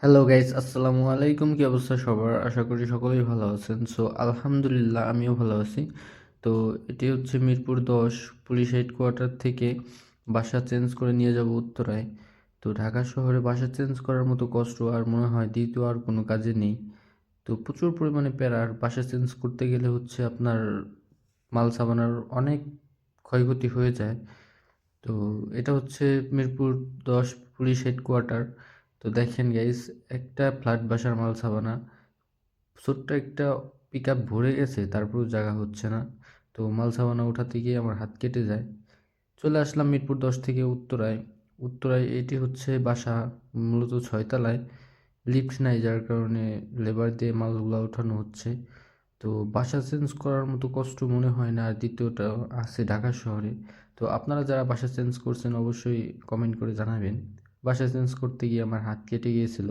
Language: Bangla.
হ্যালো গাইস, আসসালামু আলাইকুম। কি অবস্থা সবার? আশা করি সকলেই ভালো আছেন। আলহামদুলিল্লাহ আমিও ভালো আছি। তো এটি হচ্ছে মিরপুর 10 পুলিশ হেডকোয়ার্টার থেকে বাসা চেঞ্জ করে নিয়ে যাব উত্তরায়। তো ঢাকা শহরে বাসা চেঞ্জ করার মতো কষ্ট আর মনে হয় দ্বিতীয় আর কোনো কাজে নেই। তো প্রচুর পরিমাণে প্যারার বাসা চেঞ্জ করতে গেলে হচ্ছে আপনার মাল সামানার অনেক ক্ষয়ক্ষতি হয়ে যায়। তো এটা হচ্ছে মিরপুর 10 পুলিশ হেডকোয়ার্টার। তো দেখেন গাইস, একটা ফ্ল্যাট বাসার মাল সাবানা ছোট্ট একটা পিক আপ ভরে গেছে, তারপরেও জায়গা হচ্ছে না। তো মাল সাবানা উঠাতে গিয়ে আমার হাত কেটে যায়। চলে আসলাম মিরপুর 10 থেকে উত্তরায়। উত্তরায় এটি হচ্ছে বাসা, মূলত 6 তলায়। লিফট নাই, যার কারণে লেবার দিয়ে মালগুলো ওঠানো হচ্ছে। তো বাসা চেঞ্জ করার মতো কষ্ট মনে হয় না। আর দ্বিতীয়টা আছে ঢাকা শহরে। তো আপনারা যারা বাসা চেঞ্জ করছেন অবশ্যই কমেন্ট করে জানাবেন। বাসা চেঞ্জ করতে গিয়ে আমার হাত কেটে গিয়েছিল।